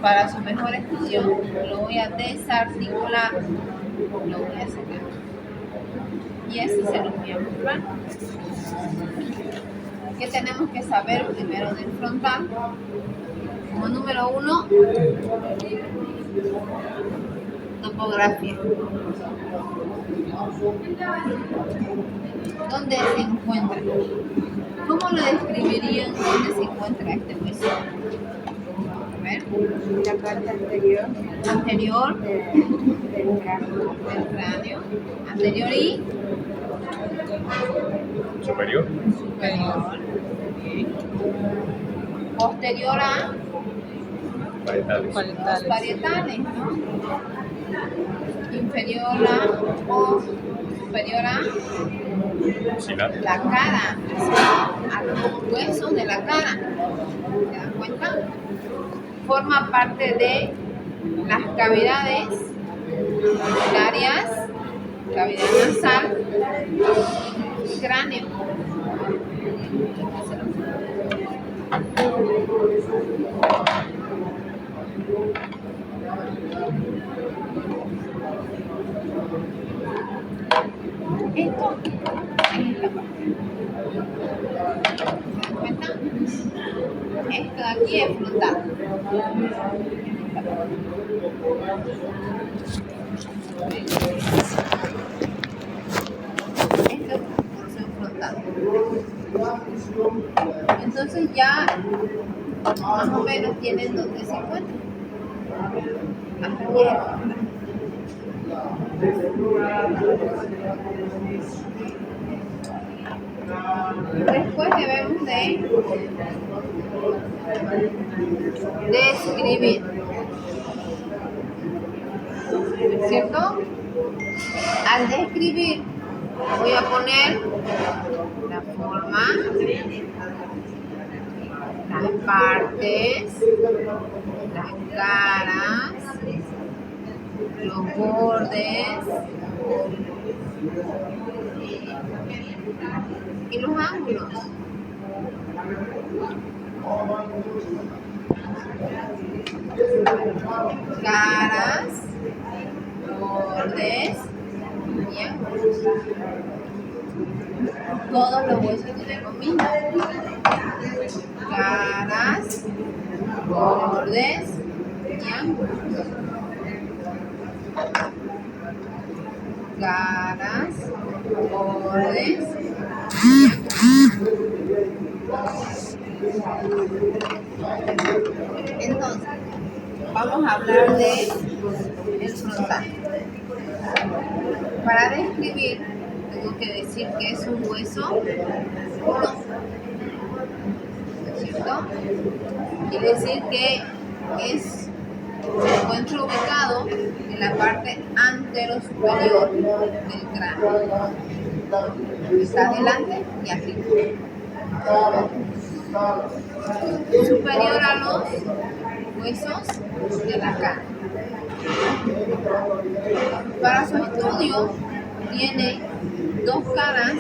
Para su mejor estudio lo voy a desarticular, lo voy a sacar y así se lo voy a mostrar. ¿Qué tenemos que saber primero del frontal? Como número 1, topografía. ¿Dónde se encuentra? ¿Cómo lo describirían dónde se encuentra este hueso? A ver. La parte anterior del cráneo. Anterior y superior. Bien. Posterior a los parietales, ¿no? Inferior a o superior a la cara, a los huesos de la cara. ¿Se dan cuenta? Forma parte de las cavidades oculares, cavidad nasal y cráneo. Esto es la parte. ¿Se dan cuenta? Esto de aquí es frontal. Esto es porción frontal. Entonces ya más o menos tienen dónde se encuentra. Hasta aquí es frontal. Después debemos de describir, ¿cierto? Al describir voy a poner la forma, las partes, las caras, los bordes y los ángulos. Caras, bordes y ángulos. Todos los huesos tienen lo mismo. Caras, bordes y ángulos. Caras, bordes. Entonces, vamos a hablar de el frontal. Para describir, tengo que decir que es un hueso uno, ¿cierto? Quiere decir que se encuentra ubicado en la parte antero-superior del cráneo. Está adelante y arriba. Superior a los huesos de la cara. Para su estudio tiene dos caras,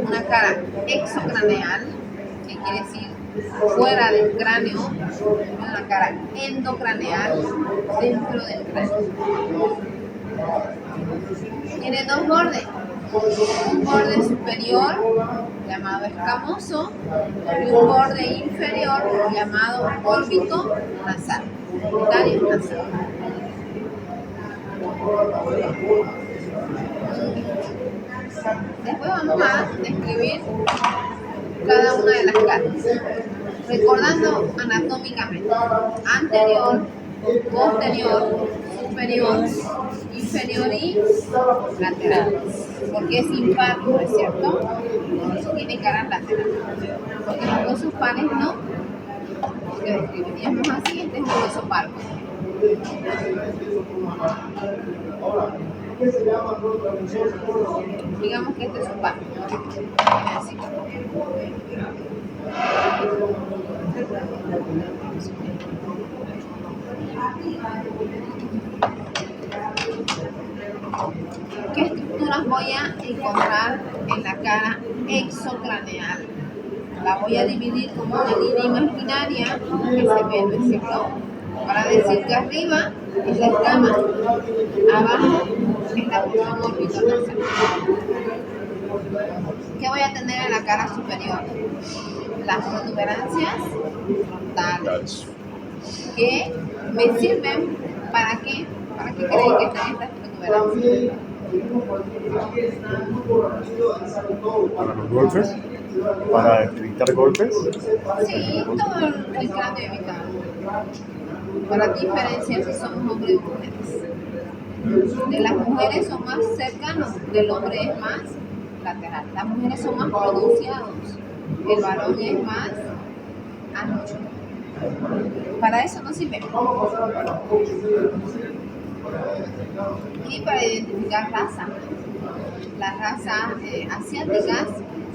una cara exocraneal, que quiere decir fuera del cráneo, y una cara endocraneal dentro del cráneo. Tiene dos bordes, un borde superior llamado escamoso y un borde inferior llamado órbito nasal, tallo nasal. Después vamos a describir cada una de las caras, recordando anatómicamente: anterior, posterior, superior, inferior y lateral. Porque es impar, ¿no es cierto? Eso tiene caras laterales. Porque los huesos pares no. Porque describiríamos así: este es un hueso par. Digamos que este es un par. Así. ¿Qué estructuras voy a encontrar en la cara exocraneal? la voy a dividir como una línea imaginaria que se ve, ¿no es cierto? Para decir que arriba es la escama, abajo es la porción orbitonasal. ¿Qué voy a tener en la cara superior? Las protuberancias frontales, que me sirven ¿para qué? ¿Para qué creen que están estas protuberancias? Para los golpes, para evitar golpes. Sí, todo el cráneo evitado. Para diferenciar si somos hombres o mujeres. De las mujeres son más cercanos, del hombre es más lateral. Las mujeres son más pronunciados, el varón es más ancho. Para eso no sirve. Y para identificar raza. Las razas asiáticas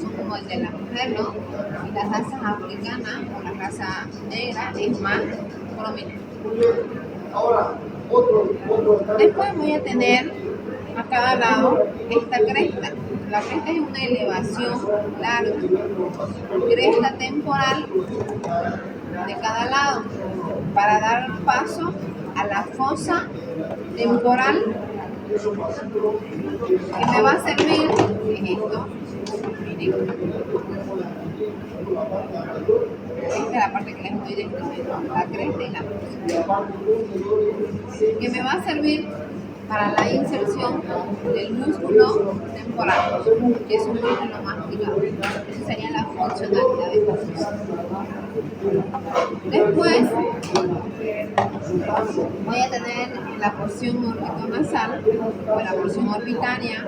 son como el de la mujer, ¿no? Y las razas africanas o la raza negra es más prominente. Después voy a tener a cada lado esta cresta. La cresta es una elevación larga, cresta temporal de cada lado para dar paso a la fosa temporal que me va a servir en esto. Miren, esta es la parte que les estoy describiendo, la cresta y la fosa, que me va a servir para la inserción del músculo temporal, que es un músculo masticado. Esa sería la funcionalidad de esta fosa. Después voy a tener en la porción orbitonasal o en la porción orbitaria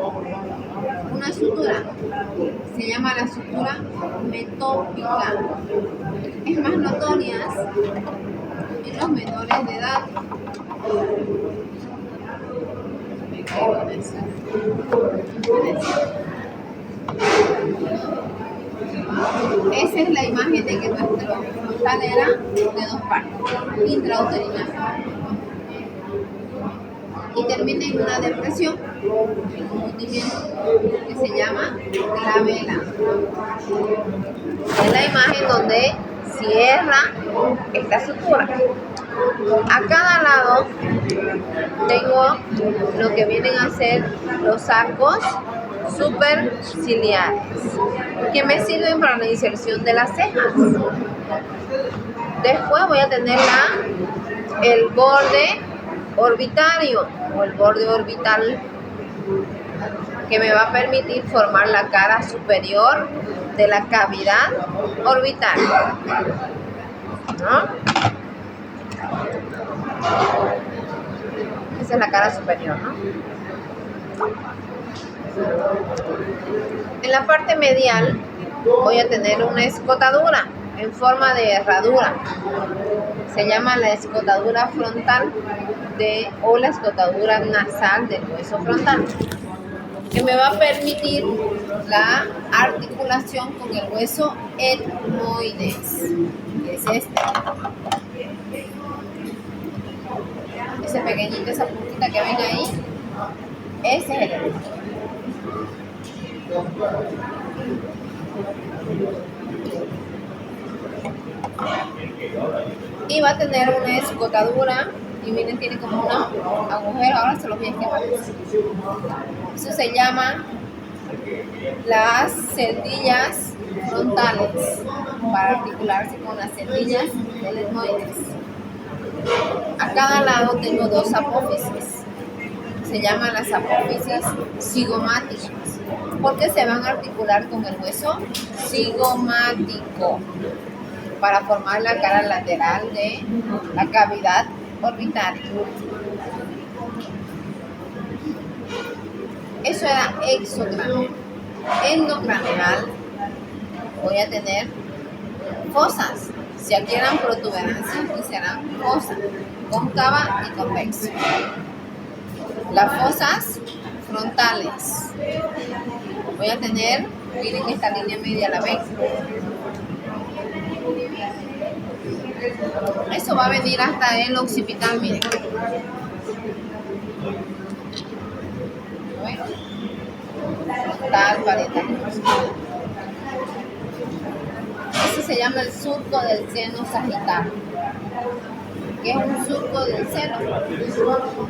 una sutura. Se llama la sutura metópica. Es más notoria en los menores de edad. Esa es la imagen de que nuestro frontal era de dos partes, intrauterina, y termina en una depresión, en un hundimiento que se llama glabela. Es la imagen donde cierra esta sutura. A cada lado tengo lo que vienen a ser los arcos superciliares, que me sirven para la inserción de las cejas. Después voy a tener el borde orbitario o el borde orbital, que me va a permitir formar la cara superior de la cavidad orbital, ¿no? Esa es la cara superior, ¿no? En la parte medial voy a tener una escotadura en forma de herradura. Se llama la escotadura frontal o la escotadura nasal del hueso frontal, que me va a permitir la articulación con el hueso etmoides, que es este. Ese pequeñito, esa puntita que ven ahí, ese es el etmoides. Y va a tener una escotadura, y miren, tiene como un agujero. Ahora se los voy a esquemar. Eso se llama las cerdillas frontales, para articularse con las cerdillas del etmoides. A cada lado tengo dos apófisis. Se llaman las apófisis cigomáticas, porque se van a articular con el hueso cigomático para formar la cara lateral de la cavidad orbital. Eso era exocraneal. Endocraneal voy a tener fosas. Si aquí eran protuberancias, aquí serán fosas, cóncava y convexa. Las fosas frontales. Voy a tener, miren, esta línea media la ven. Eso va a venir hasta el occipital, miren. Bueno, frontal, parietal. se llama el surco del seno sagital. ¿Qué es un surco del seno?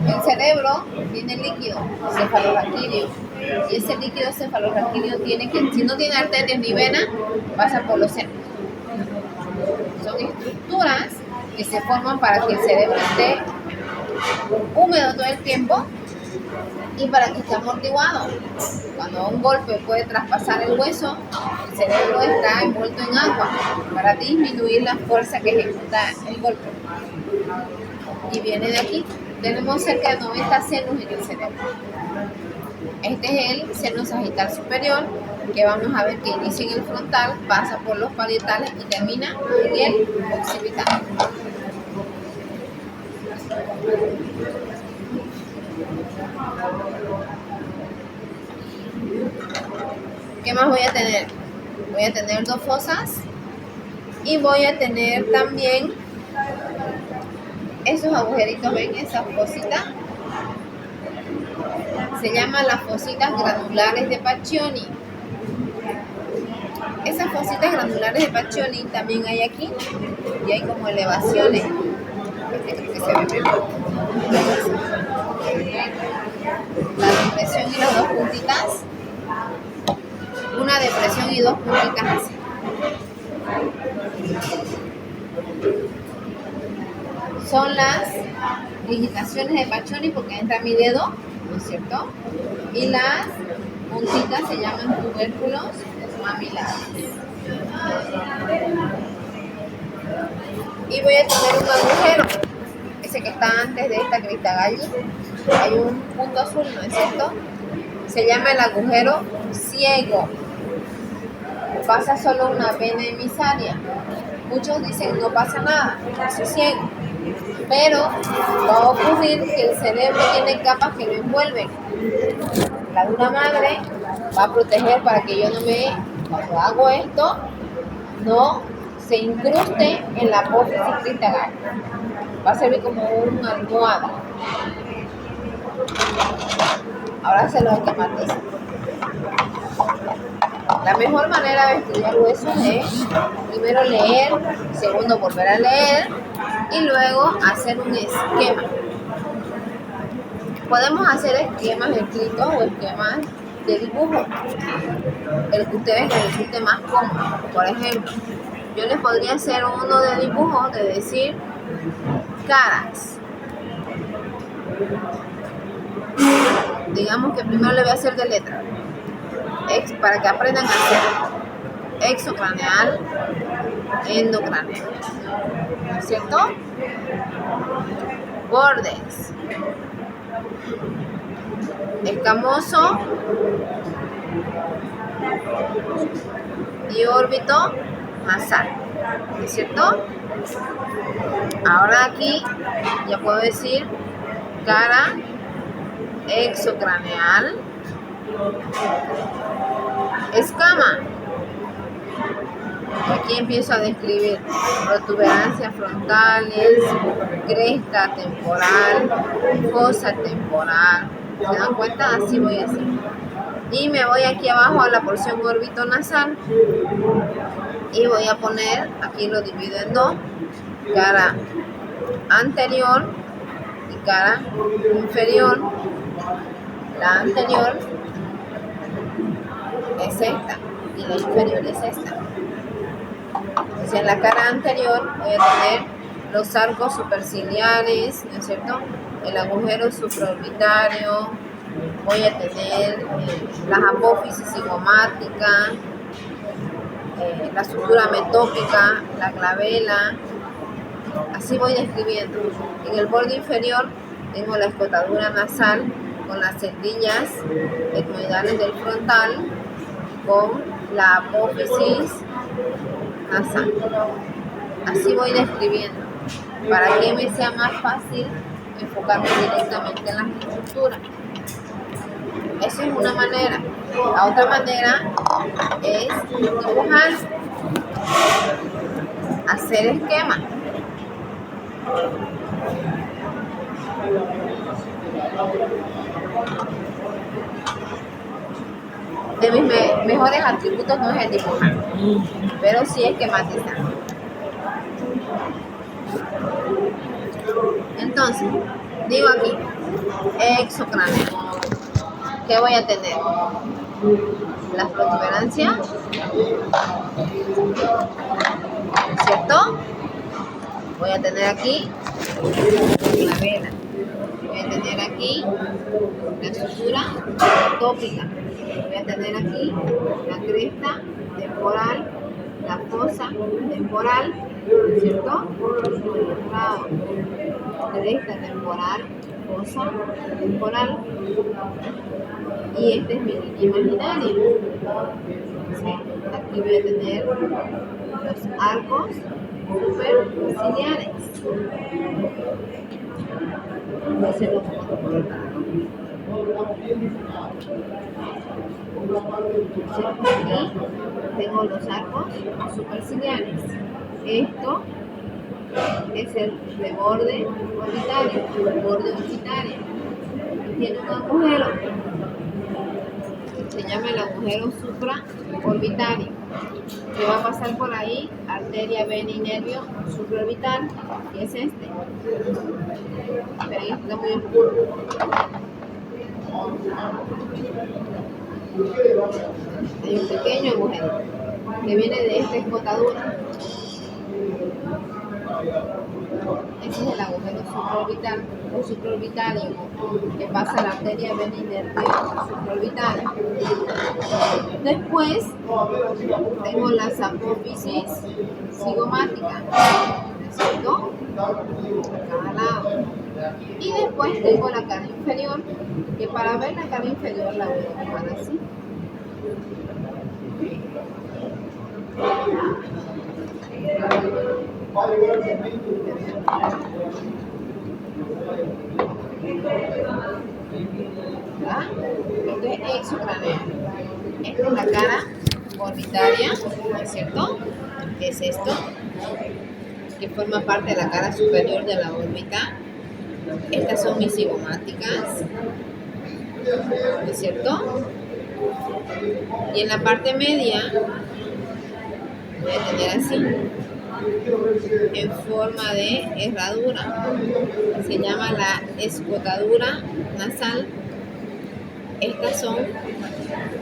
El cerebro tiene líquido cefalorraquídeo y ese líquido cefalorraquídeo tiene que, si no tiene arterias ni venas, pasa por los senos. Son estructuras que se forman para que el cerebro esté húmedo todo el tiempo y para que esté amortiguado. Cuando un golpe puede traspasar el hueso, el cerebro está envuelto en agua para disminuir la fuerza que ejecuta el golpe. Y viene de aquí. Tenemos cerca de 90 senos en el cerebro. Este es el seno sagital superior, que vamos a ver que inicia en el frontal, pasa por los parietales y termina en el occipital. ¿Qué más voy a tener? Voy a tener dos fosas y voy a tener también esos agujeritos, ¿ven? Esas fositas. Se llaman las fositas granulares de Paccioni. Esas fositas granulares de Paccioni también hay aquí y hay como elevaciones. Creo que se ve mejor. La depresión y las dos puntitas. Una depresión y dos puntitas así. Son las digitaciones de Paccioni porque entra mi dedo, ¿no es cierto? Y las puntitas se llaman tubérculos mamilares. Y voy a tener un agujero, ese que está antes de esta crista galli. Hay un punto azul, ¿no es cierto? Se llama el agujero ciego. Pasa solo una vena emisaria. Muchos dicen no pasa nada, soy ciego. Pero va a ocurrir que el cerebro tiene capas que lo envuelven. La dura madre va a proteger para que yo no me, cuando hago esto, no se incruste en la apófisis crista galli. Va a servir como una almohada. Ahora se lo esquematizo. La mejor manera de estudiar huesos es primero leer, segundo volver a leer y luego hacer un esquema. Podemos hacer esquemas escritos o esquemas de dibujo, el que ustedes les resulte más cómodo. Por ejemplo, yo les podría hacer uno de dibujo de decir caras. Digamos que primero le voy a hacer de letra. Para que aprendan a hacer exocraneal, endocraneal, ¿no es cierto? Bordes, escamoso y órbito nasal, ¿no es cierto? Ahora aquí ya puedo decir cara exocraneal, escama. Aquí empiezo a describir protuberancias frontales, cresta temporal, fosa temporal. ¿Se dan cuenta? Así voy a hacer. Y me voy aquí abajo a la porción orbitonasal y voy a poner, aquí lo divido en dos, cara anterior y cara inferior. La anterior es esta y la inferior es esta. Entonces en la cara anterior voy a tener los arcos superciliares, ¿no es cierto? El agujero supraorbitario, voy a tener las apófisis cigomáticas, la sutura metópica, la glabela. Así voy describiendo. En el borde inferior tengo la escotadura nasal con las celdillas etmoidales del frontal, con la apófisis nasal. Así voy describiendo, para que me sea más fácil enfocarme directamente en las estructuras. Esa es una manera. La otra manera es dibujar, hacer esquemas. de mis mejores atributos no es el dibujar, pero sí esquematizar. Entonces, digo aquí, exocráneo. ¿Qué voy a tener? Las protuberancias, ¿cierto? Voy a tener aquí la vena. Voy a tener aquí la sutura tópica. Voy a tener aquí la cresta temporal, la fosa temporal, ¿cierto? Bravo. Cresta temporal, fosa temporal. Y este es mi línea imaginaria. ¿Sí? Aquí voy a tener los arcos superciliares. Voy a hacerlo por acá. Aquí tengo los arcos superciliares. Esto es el de borde orbitario. Tiene un agujero. Se llama el agujero supraorbitario, que va a pasar por ahí, arteria, vena y nervio supraorbital, y es este. Pero ahí está muy oscuro. Hay un pequeño agujero que viene de esta escotadura. Ese es el agujero supraorbital o supraorbitario, que pasa la arteria, vena y nervio supraorbital. Después tengo las apófisis cigomáticas, ¿cierto? A cada lado. Y después tengo la cara inferior, que para ver la cara inferior la voy a dibujar así. ¿Ah? Esto es exocraneal. Esta es la cara orbitaria, ¿no es cierto? ¿Qué es esto? Que forma parte de la cara superior de la órbita. Estas son mis cigomáticas, ¿no es cierto? Y en la parte media voy a tener así, en forma de herradura. Se llama la escotadura nasal. Estas son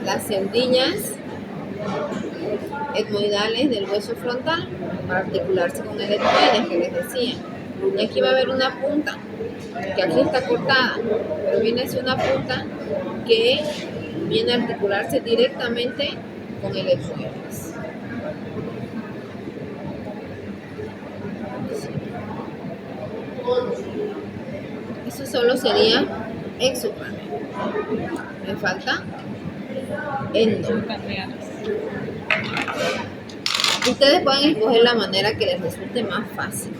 las celdillas etmoidales del hueso frontal para articularse con el etmoides que les decía. Y aquí va a haber una punta que aquí está cortada, pero viene a ser una punta que viene a articularse directamente con el etmoides. Eso solo sería exocráneo. Me falta endo. Ustedes pueden escoger la manera que les resulte más fácil.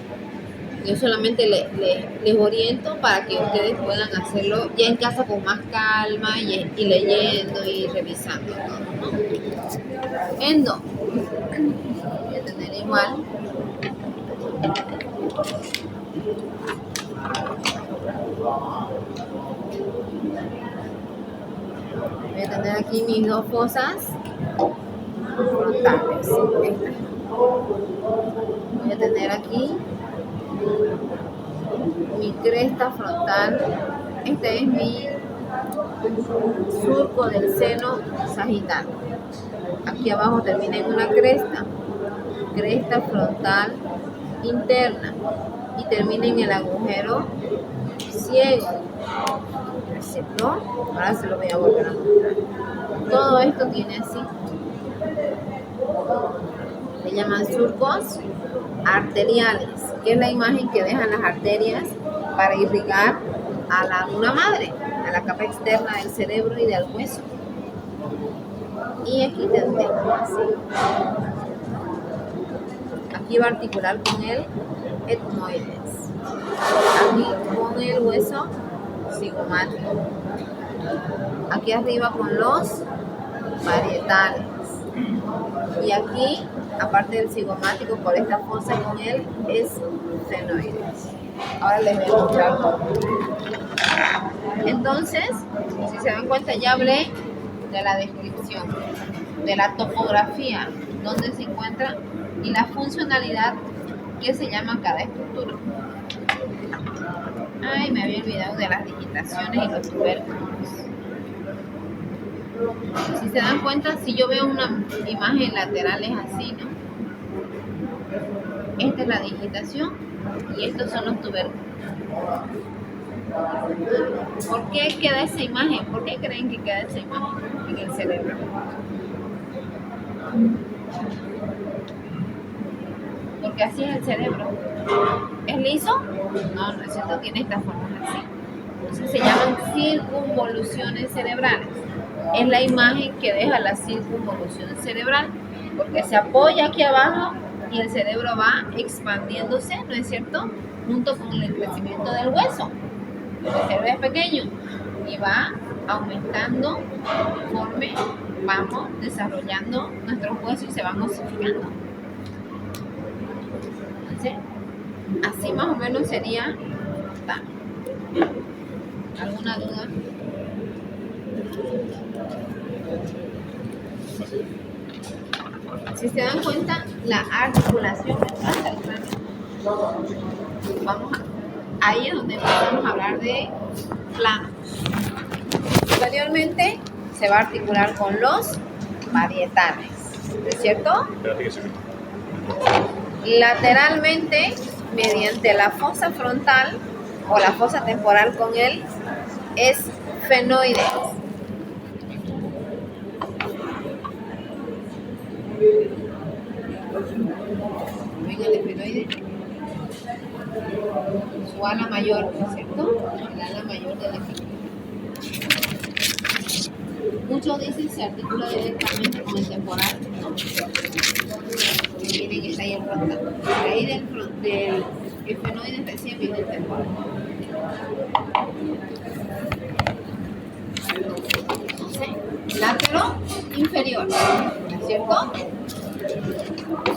Yo solamente les oriento para que ustedes puedan hacerlo ya en casa con más calma y leyendo y revisando todo, ¿no? Endo. Voy a tener igual. Voy a tener aquí mis dos fosas frontales. Voy a tener aquí mi cresta frontal. Este es mi surco del seno sagital. Aquí abajo termina en una cresta frontal interna y termina en el agujero ciego, ¿cierto? Ahora se lo voy a volver a mostrar. Todo esto tiene así. Le llaman surcos arteriales, que es la imagen que dejan las arterias para irrigar a la duna madre, a la capa externa del cerebro y del hueso. Y aquí tendremos así. Aquí va a articular con el etmoides. Aquí con el hueso cigomático. Aquí arriba con los parietales. Y aquí, aparte del cigomático, por esta fosa con el esfenoides. Ahora les voy a mostrar todo. Entonces, si se dan cuenta, ya hablé de la descripción, de la topografía, donde se encuentra y la funcionalidad que se llama cada estructura. Ay, me había olvidado de las digitaciones y los tubérculos. Si se dan cuenta, si yo veo una imagen lateral es así, ¿no? Esta es la digitación y estos son los tubérculos. ¿Por qué queda esa imagen? ¿Por qué creen que queda esa imagen en el cerebro? Porque así es el cerebro. ¿Es liso? No, no es cierto, tiene estas formas así. Entonces se llaman circunvoluciones cerebrales. Es la imagen que deja la circunvolución cerebral, porque se apoya aquí abajo y el cerebro va expandiéndose, ¿no es cierto? Junto con el crecimiento del hueso. El cerebro es pequeño y va aumentando conforme vamos desarrollando nuestros huesos y se van osificando. Entonces, así más o menos sería. ¿Alguna duda? Si se dan cuenta, la articulación hasta el cráneo. Ahí es donde empezamos a hablar de planos. Posteriormente se va a articular con los parietales, ¿no es cierto? Lateralmente, mediante la fosa frontal o la fosa temporal con el esfenoide. ¿Ven el esfenoide? Su ala mayor, ¿no es cierto? El ala mayor del esfenoide. Muchos dicen se articula directamente con el temporal. No. Miren que está ahí el frontal. De ahí del esfenoide recién viene el temporal. Entonces, látero inferior, ¿no es cierto?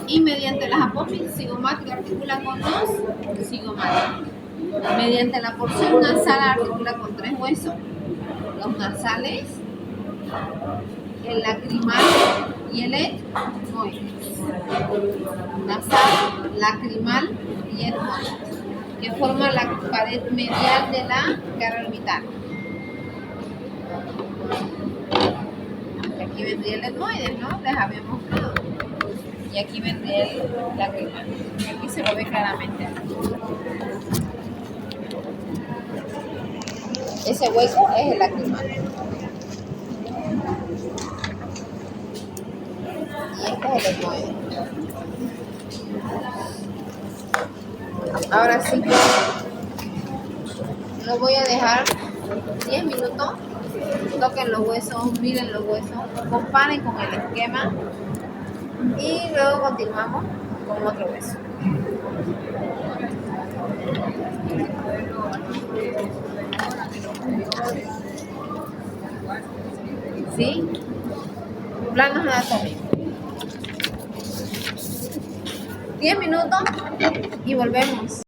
Y mediante las apófisis cigomáticas articula con los cigomáticos. Mediante la porción nasal articula con 3 huesos: los nasales, el lacrimal y el etmoides. Nasal, lacrimal y etmoides, que forman la pared medial de la cara orbital. Aquí vendría el etmoides, ¿no? Les habíamos mostrado. Y aquí vendría el lacrimal. Aquí se lo ve claramente. Ese hueco es el lacrimal. Y este es el etmoides. Ahora sí, lo voy a dejar 10 minutos. Toquen los huesos, miren los huesos, comparen con el esquema y luego continuamos con otro hueso. ¿Sí? Planos anatómicos. 10 minutos y volvemos.